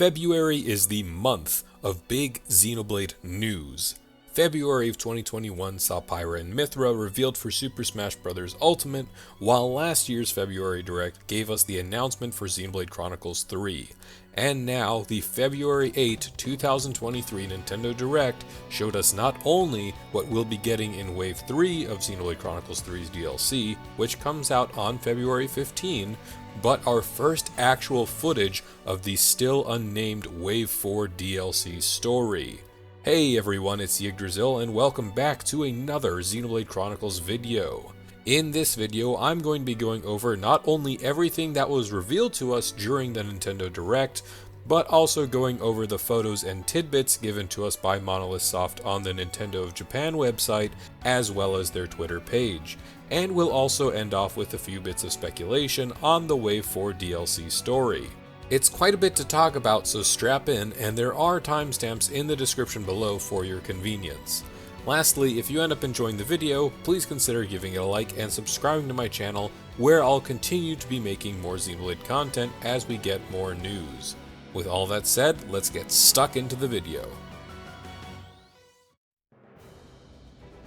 February is the month of big Xenoblade news. February of 2021 saw Pyra and Mythra revealed for Super Smash Bros. Ultimate, while last year's February Direct gave us the announcement for Xenoblade Chronicles 3. And now, the February 8, 2023 Nintendo Direct showed us not only what we'll be getting in Wave 3 of Xenoblade Chronicles 3's DLC, which comes out on February 15, but our first actual footage of the still unnamed Wave 4 DLC story. Hey everyone, it's Yggdrasiel and welcome back to another Xenoblade Chronicles video. In this video, I'm going to be going over not only everything that was revealed to us during the Nintendo Direct, but also going over the photos and tidbits given to us by Monolith Soft on the Nintendo of Japan website, as well as their Twitter page. And we'll also end off with a few bits of speculation on the Wave 4 DLC story. It's quite a bit to talk about, so strap in, and there are timestamps in the description below for your convenience. Lastly, if you end up enjoying the video, please consider giving it a like and subscribing to my channel, where I'll continue to be making more Xenoblade content as we get more news. With all that said, let's get stuck into the video.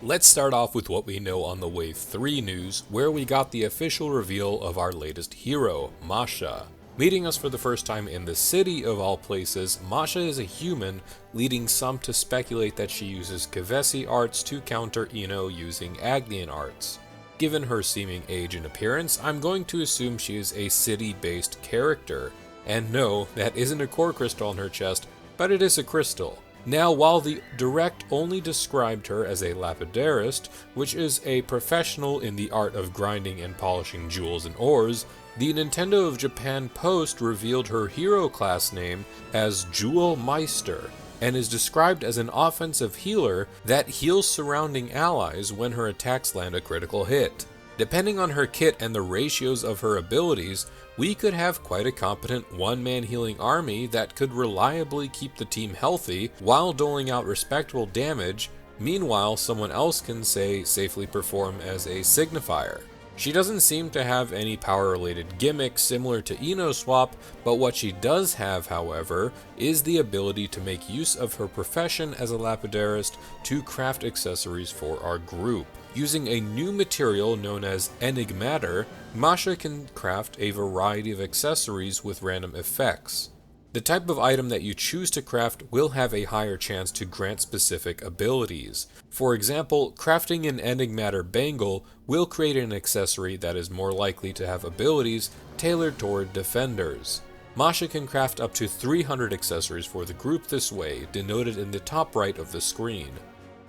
Let's start off with what we know on the Wave 3 news, where we got the official reveal of our latest hero, Masha. Meeting us for the first time in the city of all places, Masha is a human, leading some to speculate that she uses Kevesi arts to counter Ino using Agnian arts. Given her seeming age and appearance, I'm going to assume she is a city-based character. And no, that isn't a core crystal on her chest, but it is a crystal. Now, while the Direct only described her as a lapidarist, which is a professional in the art of grinding and polishing jewels and ores, the Nintendo of Japan Post revealed her hero class name as Jewel Meister, and is described as an offensive healer that heals surrounding allies when her attacks land a critical hit. Depending on her kit and the ratios of her abilities, we could have quite a competent one-man healing army that could reliably keep the team healthy while doling out respectable damage. Meanwhile, someone else can, say, safely perform as a signifier. She doesn't seem to have any power-related gimmicks similar to Ino Swap, but what she does have, however, is the ability to make use of her profession as a lapidarist to craft accessories for our group. Using a new material known as Enigmatter, Masha can craft a variety of accessories with random effects. The type of item that you choose to craft will have a higher chance to grant specific abilities. For example, crafting an Enigmatter bangle will create an accessory that is more likely to have abilities tailored toward defenders. Masha can craft up to 300 accessories for the group this way, denoted in the top right of the screen.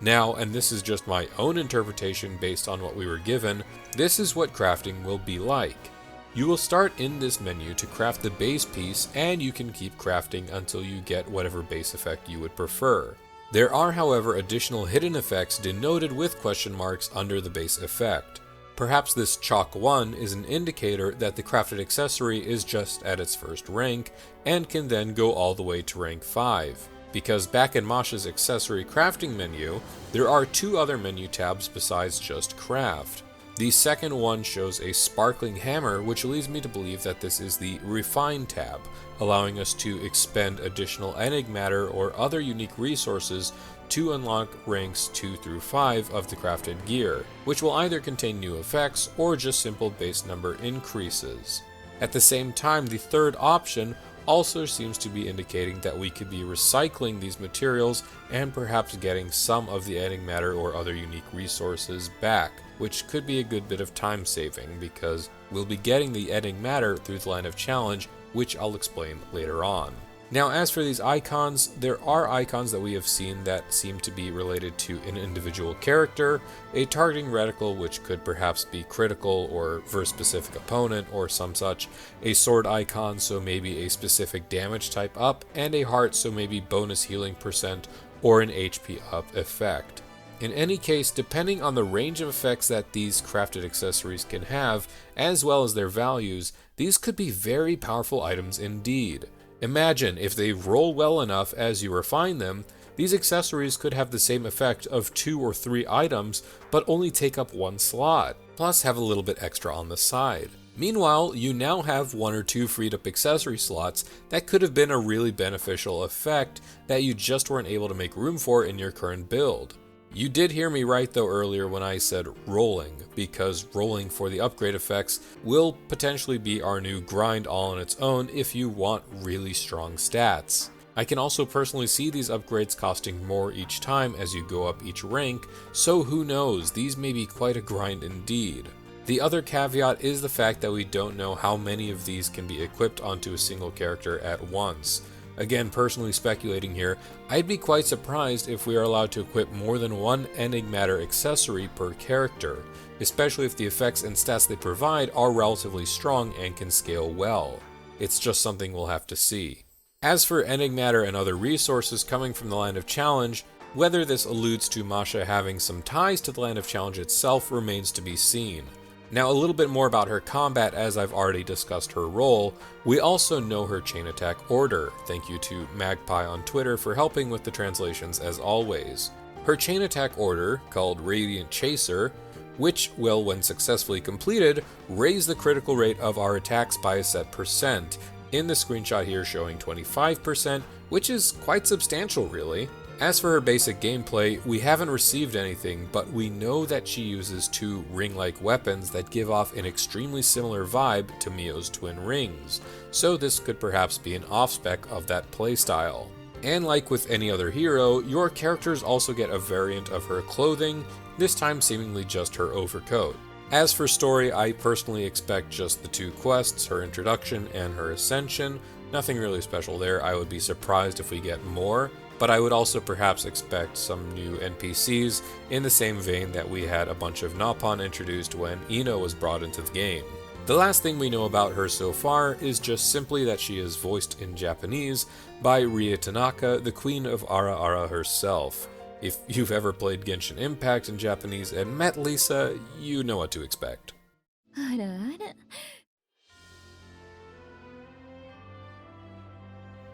Now, and this is just my own interpretation based on what we were given, this is what crafting will be like. You will start in this menu to craft the base piece, and you can keep crafting until you get whatever base effect you would prefer. There are, however, additional hidden effects denoted with question marks under the base effect. Perhaps this Chalk 1 is an indicator that the crafted accessory is just at its first rank, and can then go all the way to rank 5. Because back in Masha's accessory crafting menu, there are two other menu tabs besides just craft. The second one shows a sparkling hammer, which leads me to believe that this is the Refine tab, allowing us to expend additional Enigmatter or other unique resources to unlock ranks 2 through 5 of the crafted gear, which will either contain new effects or just simple base number increases. At the same time, the third option also seems to be indicating that we could be recycling these materials and perhaps getting some of the Enigmatter or other unique resources back, which could be a good bit of time saving because we'll be getting the Enigmatter through the line of challenge, which I'll explain later on. Now, as for these icons, there are icons that we have seen that seem to be related to an individual character, a targeting reticle which could perhaps be critical or for a specific opponent or some such, a sword icon so maybe a specific damage type up, and a heart so maybe bonus healing percent or an HP up effect. In any case, depending on the range of effects that these crafted accessories can have, as well as their values, these could be very powerful items indeed. Imagine if they roll well enough as you refine them, these accessories could have the same effect of 2 or 3 items, but only take up 1 slot, plus have a little bit extra on the side. Meanwhile, you now have 1 or 2 freed up accessory slots that could have been a really beneficial effect that you just weren't able to make room for in your current build. You did hear me right though earlier when I said rolling, because rolling for the upgrade effects will potentially be our new grind all on its own if you want really strong stats. I can also personally see these upgrades costing more each time as you go up each rank, so who knows, these may be quite a grind indeed. The other caveat is the fact that we don't know how many of these can be equipped onto a single character at once. Again, personally speculating here, I'd be quite surprised if we are allowed to equip more than one enigmatter accessory per character, especially if the effects and stats they provide are relatively strong and can scale well. It's just something we'll have to see. As for enigmatter and other resources coming from the Land of Challenge, whether this alludes to Masha having some ties to the Land of Challenge itself remains to be seen. Now, a little bit more about her combat, as I've already discussed her role. We also know her chain attack order. Thank you to Magpie on Twitter for helping with the translations as always. Her chain attack order, called Radiant Chaser, which will, when successfully completed, raise the critical rate of our attacks by a set percent, in the screenshot here showing 25%, which is quite substantial really. As for her basic gameplay, we haven't received anything, but we know that she uses 2 ring-like weapons that give off an extremely similar vibe to Mio's twin rings, so this could perhaps be an off-spec of that playstyle. And like with any other hero, your characters also get a variant of her clothing, this time seemingly just her overcoat. As for story, I personally expect just the 2 quests, her introduction and her ascension. Nothing really special there. I would be surprised if we get more, but I would also perhaps expect some new NPCs in the same vein that we had a bunch of Napon introduced when Ino was brought into the game. The last thing we know about her so far is just simply that she is voiced in Japanese by Rie Tanaka, the queen of Ara Ara herself. If you've ever played Genshin Impact in Japanese and met Lisa, you know what to expect.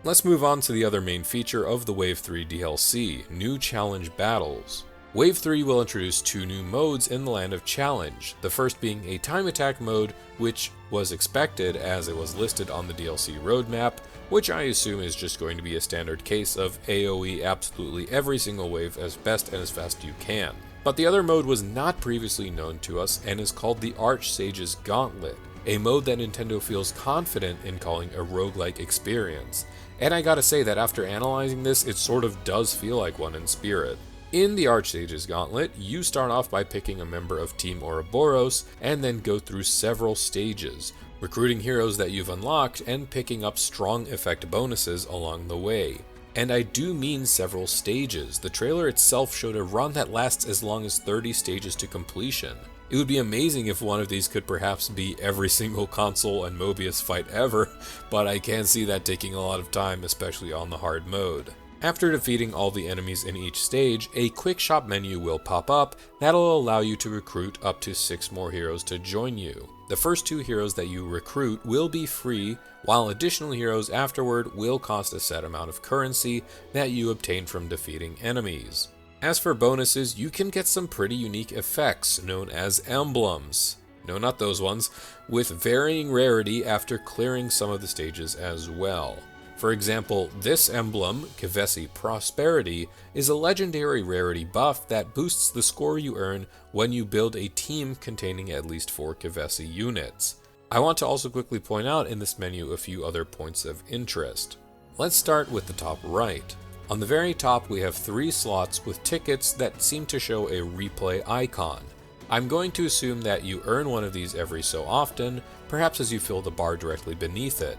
Let's move on to the other main feature of the Wave 3 DLC, new challenge battles. Wave 3 will introduce 2 new modes in the Land of Challenge, the first being a time attack mode, which was expected as it was listed on the DLC roadmap, which I assume is just going to be a standard case of AoE absolutely every single wave as best and as fast you can. But the other mode was not previously known to us and is called the Archsage's Gauntlet, a mode that Nintendo feels confident in calling a roguelike experience. And I gotta say that after analyzing this, it sort of does feel like one in spirit. In the Archsage's Gauntlet, you start off by picking a member of Team Ouroboros and then go through several stages, recruiting heroes that you've unlocked and picking up strong effect bonuses along the way. And I do mean several stages. The trailer itself showed a run that lasts as long as 30 stages to completion. It would be amazing if one of these could perhaps be every single console and Mobius fight ever, but I can see that taking a lot of time, especially on the hard mode. After defeating all the enemies in each stage, a quick shop menu will pop up that'll allow you to recruit up to 6 more heroes to join you. The first 2 heroes that you recruit will be free, while additional heroes afterward will cost a set amount of currency that you obtain from defeating enemies. As for bonuses, you can get some pretty unique effects known as emblems. No, not those ones, with varying rarity after clearing some of the stages as well. For example, this emblem, Kevesi Prosperity, is a legendary rarity buff that boosts the score you earn when you build a team containing at least 4 Kevesi units. I want to also quickly point out in this menu a few other points of interest. Let's start with the top right. On the very top, we have 3 slots with tickets that seem to show a replay icon. I'm going to assume that you earn one of these every so often, perhaps as you fill the bar directly beneath it.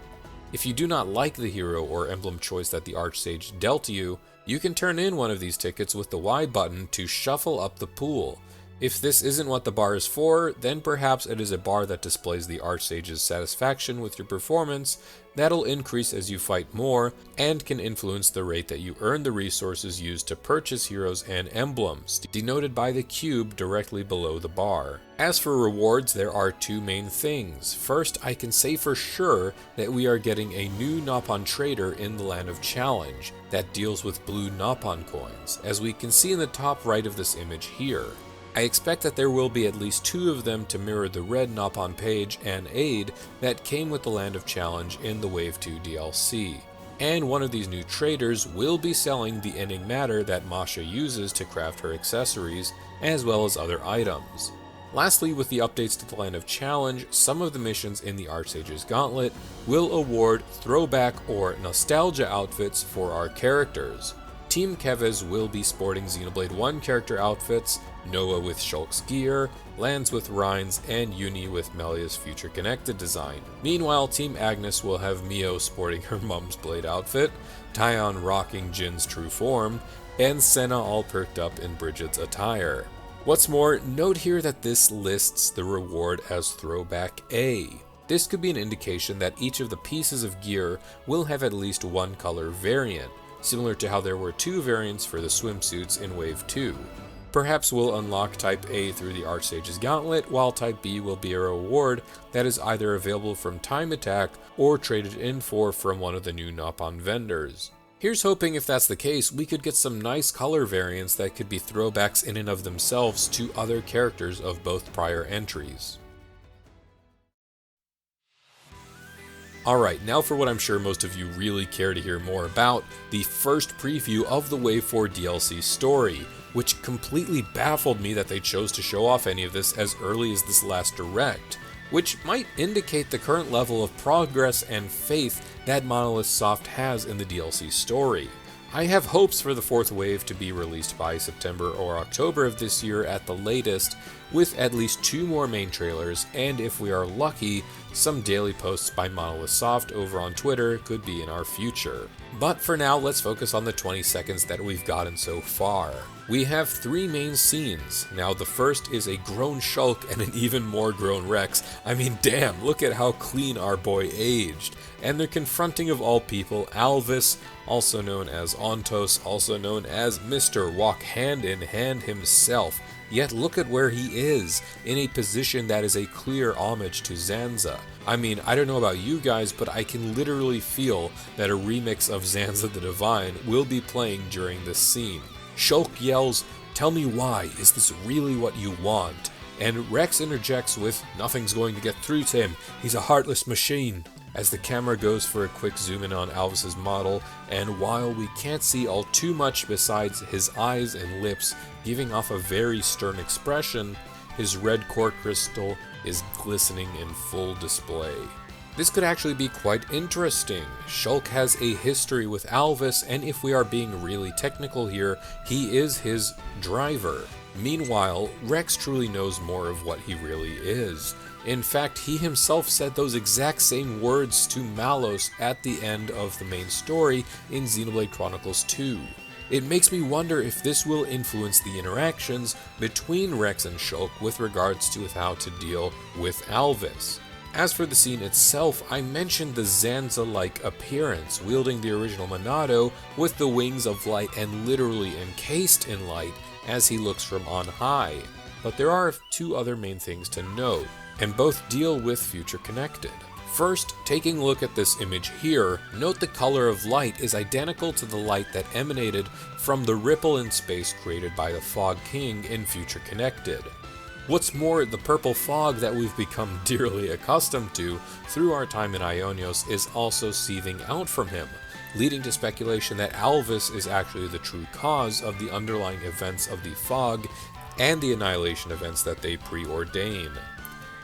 If you do not like the hero or emblem choice that the Archsage dealt you, you can turn in one of these tickets with the Y button to shuffle up the pool. If this isn't what the bar is for, then perhaps it is a bar that displays the Archsage's satisfaction with your performance that'll increase as you fight more and can influence the rate that you earn the resources used to purchase heroes and emblems, denoted by the cube directly below the bar. As for rewards, there are 2 main things. First, I can say for sure that we are getting a new Napon trader in the Land of Challenge that deals with blue Napon coins, as we can see in the top right of this image here. I expect that there will be at least 2 of them to mirror the red Nopon Page and Aid that came with the Land of Challenge in the Wave 2 DLC. And one of these new traders will be selling the ending matter that Masha uses to craft her accessories, as well as other items. Lastly, with the updates to the Land of Challenge, some of the missions in the Archsage's Gauntlet will award throwback or nostalgia outfits for our characters. Team Kevez will be sporting Xenoblade 1 character outfits, Noah with Shulk's gear, Lance with Rhines, and Uni with Melia's Future Connected design. Meanwhile, Team Agnes will have Mio sporting her Mum's Blade outfit, Tyon rocking Jin's true form, and Senna all perked up in Bridget's attire. What's more, note here that this lists the reward as Throwback A. This could be an indication that each of the pieces of gear will have at least one color variant, similar to how there were 2 variants for the swimsuits in Wave 2. Perhaps we'll unlock Type A through the Archsage's Gauntlet, while Type B will be a reward that is either available from Time Attack or traded in for from one of the new Nopon vendors. Here's hoping if that's the case, we could get some nice color variants that could be throwbacks in and of themselves to other characters of both prior entries. Alright, now for what I'm sure most of you really care to hear more about, the first preview of the Wave 4 DLC story, which completely baffled me that they chose to show off any of this as early as this last direct, which might indicate the current level of progress and faith that Monolith Soft has in the DLC story. I have hopes for the 4th wave to be released by September or October of this year at the latest, with at least 2 more main trailers, and if we are lucky, some daily posts by Monolith Soft over on Twitter could be in our future. But for now, let's focus on the 20 seconds that we've gotten so far. We have 3 main scenes. Now the first is a grown Shulk and an even more grown Rex. I mean damn, look at how clean our boy aged. And they're confronting of all people Alvis, also known as Ontos, also known as Mr. Walk Hand in Hand himself. Yet look at where he is, in a position that is a clear homage to Zanza. I mean, I don't know about you guys, but I can literally feel that a remix of Zanza the Divine will be playing during this scene. Shulk yells, "Tell me why, is this really what you want?" And Rex interjects with, "Nothing's going to get through to him, he's a heartless machine." As the camera goes for a quick zoom in on Alvis's model, and while we can't see all too much besides his eyes and lips giving off a very stern expression, his red core crystal is glistening in full display. This could actually be quite interesting. Shulk has a history with Alvis, and if we are being really technical here, he is his driver. Meanwhile, Rex truly knows more of what he really is. In fact, he himself said those exact same words to Malos at the end of the main story in Xenoblade Chronicles 2. It makes me wonder if this will influence the interactions between Rex and Shulk with regards to how to deal with Alvis. As for the scene itself, I mentioned the Zanza-like appearance, wielding the original Monado with the wings of light and literally encased in light as he looks from on high. But there are 2 other main things to note, and both deal with Future Connected. First, taking a look at this image here, note the color of light is identical to the light that emanated from the ripple in space created by the Fog King in Future Connected. What's more, the purple fog that we've become dearly accustomed to through our time in Ionios is also seething out from him, leading to speculation that Alvis is actually the true cause of the underlying events of the fog and the annihilation events that they preordain.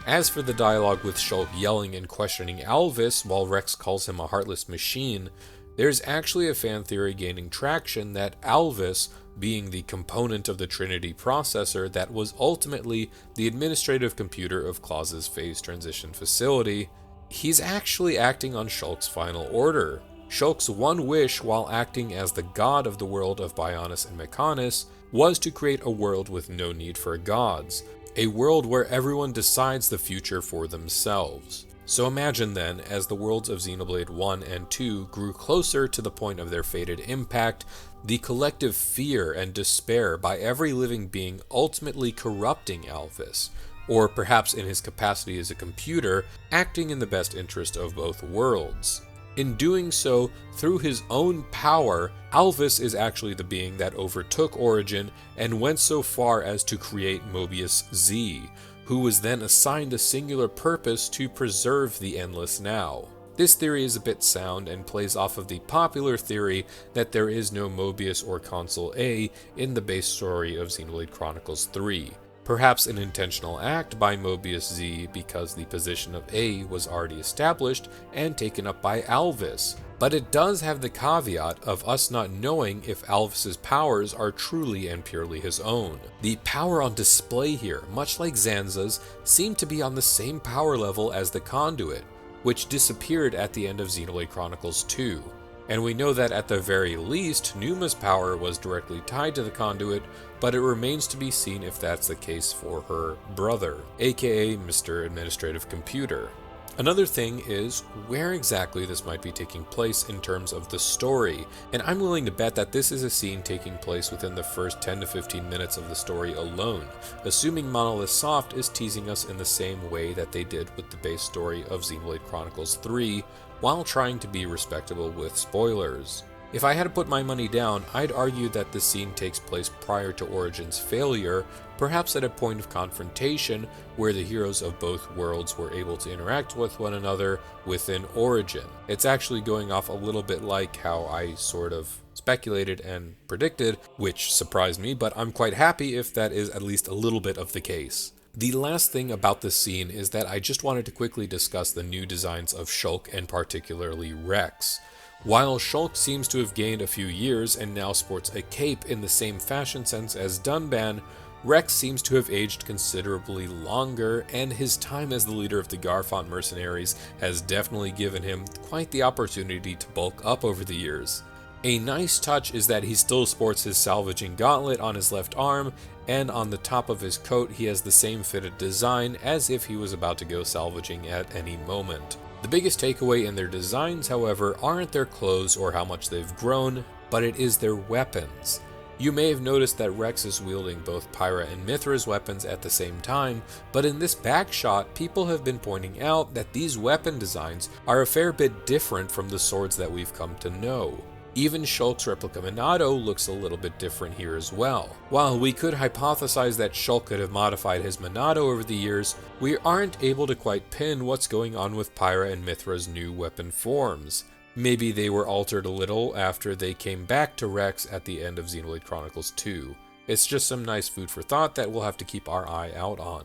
As for the dialogue with Shulk yelling and questioning Alvis while Rex calls him a heartless machine, there's actually a fan theory gaining traction that Alvis, being the component of the Trinity processor that was ultimately the administrative computer of Claus's phase transition facility, he's actually acting on Shulk's final order. Shulk's one wish while acting as the god of the world of Bionis and Mechonis was to create a world with no need for gods, a world where everyone decides the future for themselves. So imagine then, as the worlds of Xenoblade 1 and 2 grew closer to the point of their fated impact, the collective fear and despair by every living being ultimately corrupting Alvis, or perhaps in his capacity as a computer, acting in the best interest of both worlds. In doing so, through his own power, Alvis is actually the being that overtook Origin and went so far as to create Mobius Z, who was then assigned a singular purpose to preserve the Endless Now. This theory is a bit sound and plays off of the popular theory that there is no Mobius or Console A in the base story of Xenoblade Chronicles 3. Perhaps an intentional act by Mobius Z because the position of A was already established and taken up by Alvis. But it does have the caveat of us not knowing if Alvis's powers are truly and purely his own. The power on display here, much like Zanza's, seemed to be on the same power level as the Conduit, which disappeared at the end of Xenoblade Chronicles 2. And we know that at the very least, Numa's power was directly tied to the Conduit, but it remains to be seen if that's the case for her brother, aka Mr. Administrative Computer. Another thing is where exactly this might be taking place in terms of the story, and I'm willing to bet that this is a scene taking place within the first 10 to 15 minutes of the story alone, assuming Monolith Soft is teasing us in the same way that they did with the base story of Xenoblade Chronicles 3, while trying to be respectable with spoilers. If I had to put my money down, I'd argue that this scene takes place prior to Origin's failure, perhaps at a point of confrontation where the heroes of both worlds were able to interact with one another within Origin. It's actually going off a little bit like how I sort of speculated and predicted, which surprised me, but I'm quite happy if that is at least a little bit of the case. The last thing about this scene is that I just wanted to quickly discuss the new designs of Shulk and particularly Rex. While Shulk seems to have gained a few years and now sports a cape in the same fashion sense as Dunban, Rex seems to have aged considerably longer, and his time as the leader of the Garfont mercenaries has definitely given him quite the opportunity to bulk up over the years. A nice touch is that he still sports his salvaging gauntlet on his left arm, and on the top of his coat he has the same fitted design as if he was about to go salvaging at any moment. The biggest takeaway in their designs, however, aren't their clothes or how much they've grown, but it is their weapons. You may have noticed that Rex is wielding both Pyra and Mithra's weapons at the same time, but in this back shot, people have been pointing out that these weapon designs are a fair bit different from the swords that we've come to know. Even Shulk's replica Minato looks a little bit different here as well. While we could hypothesize that Shulk could have modified his Minato over the years, we aren't able to quite pin what's going on with Pyra and Mithra's new weapon forms. Maybe they were altered a little after they came back to Rex at the end of Xenoblade Chronicles 2. It's just some nice food for thought that we'll have to keep our eye out on.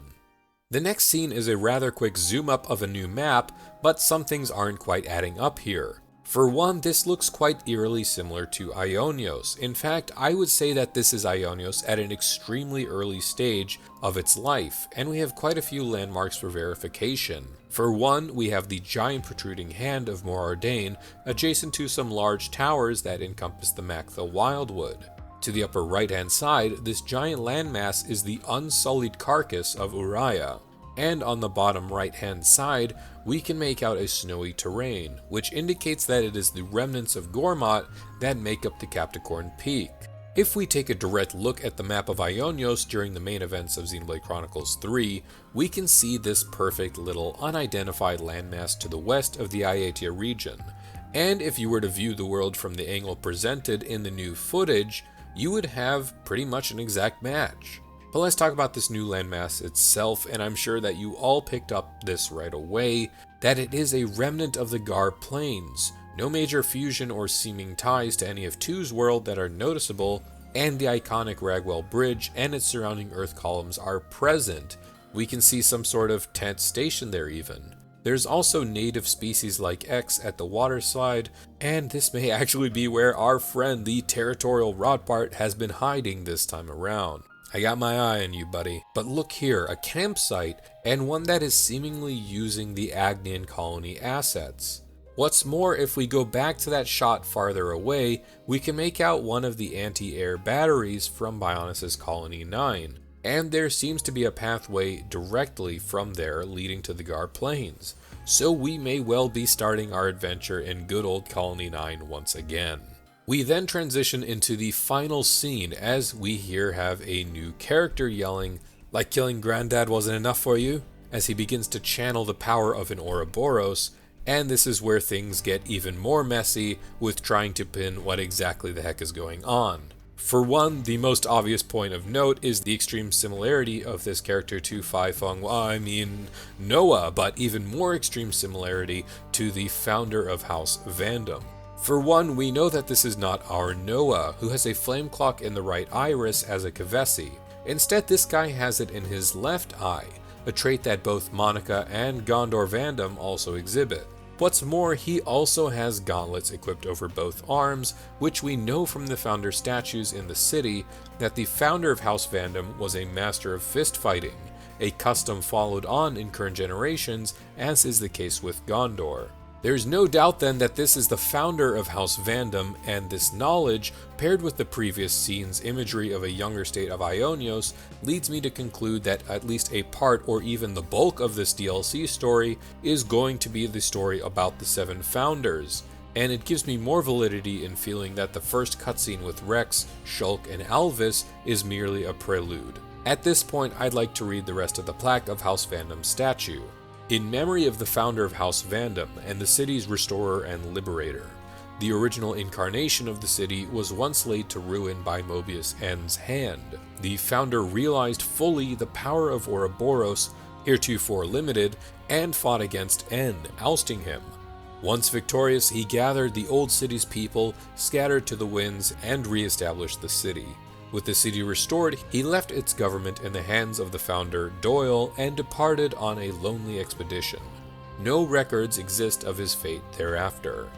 The next scene is a rather quick zoom up of a new map, but some things aren't quite adding up here. For one, this looks quite eerily similar to Ionios. In fact, I would say that this is Ionios at an extremely early stage of its life, and we have quite a few landmarks for verification. For one, we have the giant protruding hand of Morardain adjacent to some large towers that encompass the Mactha Wildwood. To the upper right hand side, this giant landmass is the unsullied carcass of Uriah. And on the bottom right hand side, we can make out a snowy terrain, which indicates that it is the remnants of Gormott that make up the Capricorn Peak. If we take a direct look at the map of Ionios during the main events of Xenoblade Chronicles 3, we can see this perfect little unidentified landmass to the west of the Iatia region. And if you were to view the world from the angle presented in the new footage, you would have pretty much an exact match. But let's talk about this new landmass itself, and I'm sure that you all picked up this right away, that it is a remnant of the Gar Plains. No major fusion or seeming ties to any of 2's world that are noticeable, and the iconic Ragwell Bridge and its surrounding earth columns are present. We can see some sort of tent station there even. There's also native species like X at the water slide, and this may actually be where our friend the territorial Rotbart has been hiding this time around. I got my eye on you, buddy. But look here, a campsite, and one that is seemingly using the Agnian colony assets. What's more, if we go back to that shot farther away, we can make out one of the anti-air batteries from Bionis' Colony 9, and there seems to be a pathway directly from there leading to the Gar Plains, so we may well be starting our adventure in good old Colony 9 once again. We then transition into the final scene as we here have a new character yelling, "Like killing Granddad wasn't enough for you?" as he begins to channel the power of an Ouroboros, and this is where things get even more messy with trying to pin what exactly the heck is going on. For one, the most obvious point of note is the extreme similarity of this character to Noah, but even more extreme similarity to the founder of House Vandom. For one, we know that this is not our Noah, who has a flame clock in the right iris as a Kavesi. Instead, this guy has it in his left eye, a trait that both Monica and Gondor Vandom also exhibit. What's more, he also has gauntlets equipped over both arms, which we know from the founder statues in the city that the founder of House Vandom was a master of fist fighting, a custom followed on in current generations, as is the case with Gondor. There's no doubt then that this is the founder of House Vandom, and this knowledge, paired with the previous scene's imagery of a younger state of Ionios, leads me to conclude that at least a part or even the bulk of this DLC story is going to be the story about the 7 founders, and it gives me more validity in feeling that the first cutscene with Rex, Shulk, and Alvis is merely a prelude. At this point, I'd like to read the rest of the plaque of House Vandom's statue. In memory of the founder of House Vandom and the city's restorer and liberator, the original incarnation of the city was once laid to ruin by Mobius N's hand. The founder realized fully the power of Ouroboros, heretofore limited, and fought against N, ousting him. Once victorious, he gathered the old city's people, scattered to the winds, and re-established the city. With the city restored, he left its government in the hands of the founder Doyle and departed on a lonely expedition. No records exist of his fate thereafter.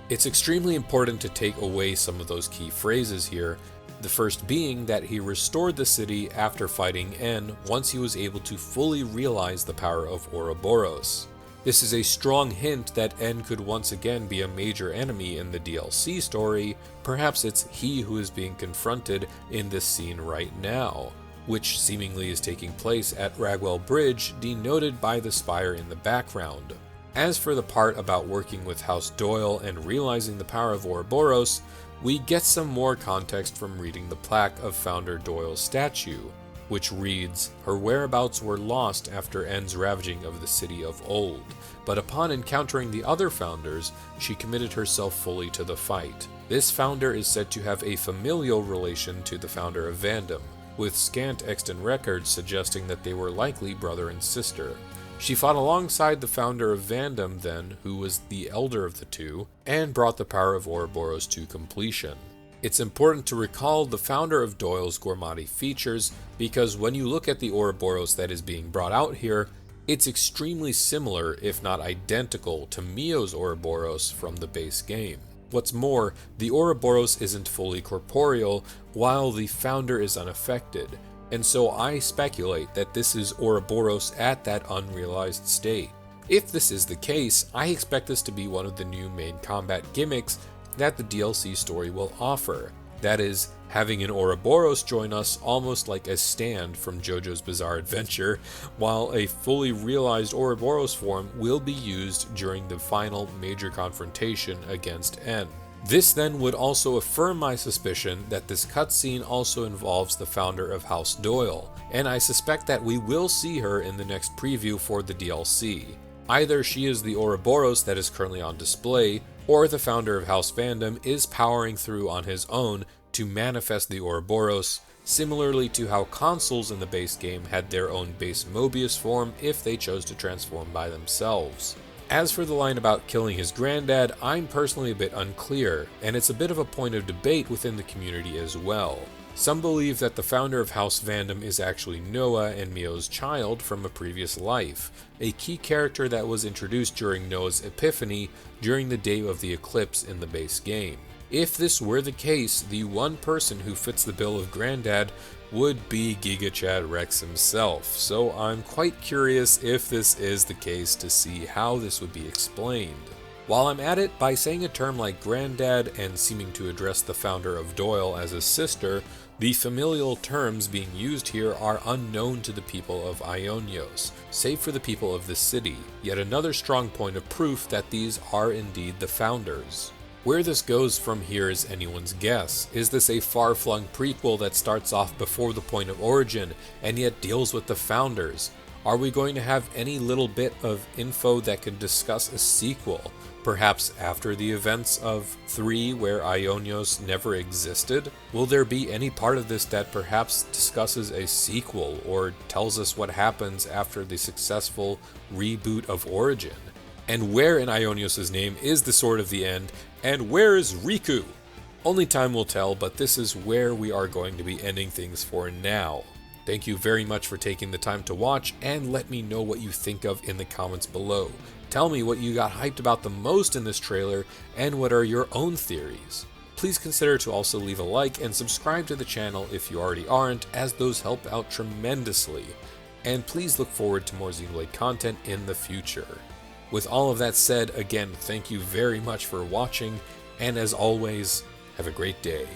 It's extremely important to take away some of those key phrases here, the first being that he restored the city after fighting N once he was able to fully realize the power of Ouroboros. This is a strong hint that N could once again be a major enemy in the DLC story. Perhaps it's he who is being confronted in this scene right now, which seemingly is taking place at Ragwell Bridge, denoted by the spire in the background. As for the part about working with House Doyle and realizing the power of Ouroboros, we get some more context from reading the plaque of Founder Doyle's statue, which reads, "Her whereabouts were lost after N's ravaging of the city of old, but upon encountering the other founders, she committed herself fully to the fight. This founder is said to have a familial relation to the founder of Vandom, with scant extant records suggesting that they were likely brother and sister. She fought alongside the founder of Vandom then, who was the elder of the two, and brought the power of Ouroboros to completion." It's important to recall the founder of Doyle's Gormati features, because when you look at the Ouroboros that is being brought out here, it's extremely similar, if not identical, to Mio's Ouroboros from the base game. What's more, the Ouroboros isn't fully corporeal, while the founder is unaffected, and so I speculate that this is Ouroboros at that unrealized state. If this is the case, I expect this to be one of the new main combat gimmicks that the DLC story will offer. That is, having an Ouroboros join us almost like a stand from JoJo's Bizarre Adventure, while a fully realized Ouroboros form will be used during the final major confrontation against N. This then would also affirm my suspicion that this cutscene also involves the founder of House Doyle, and I suspect that we will see her in the next preview for the DLC. Either she is the Ouroboros that is currently on display, or the founder of House Vandom is powering through on his own to manifest the Ouroboros, similarly to how consuls in the base game had their own base Mobius form if they chose to transform by themselves. As for the line about killing his granddad, I'm personally a bit unclear, and it's a bit of a point of debate within the community as well. Some believe that the founder of House Vandom is actually Noah and Mio's child from a previous life, a key character that was introduced during Noah's epiphany during the day of the eclipse in the base game. If this were the case, the one person who fits the bill of Granddad would be Giga Chad Rex himself, so I'm quite curious if this is the case to see how this would be explained. While I'm at it, by saying a term like Granddad and seeming to address the founder of Doyle as a sister, the familial terms being used here are unknown to the people of Ionios, save for the people of the city, yet another strong point of proof that these are indeed the founders. Where this goes from here is anyone's guess. Is this a far-flung prequel that starts off before the point of origin and yet deals with the founders? Are we going to have any little bit of info that could discuss a sequel, perhaps after the events of 3 where Ionios never existed? Will there be any part of this that perhaps discusses a sequel or tells us what happens after the successful reboot of Origin? And where in Ionios' name is the Sword of the End, and where is Riku? Only time will tell, but this is where we are going to be ending things for now. Thank you very much for taking the time to watch, and let me know what you think of in the comments below. Tell me what you got hyped about the most in this trailer, and what are your own theories. Please consider to also leave a like and subscribe to the channel if you already aren't, as those help out tremendously. And please look forward to more Xenoblade content in the future. With all of that said, again, thank you very much for watching, and as always, have a great day.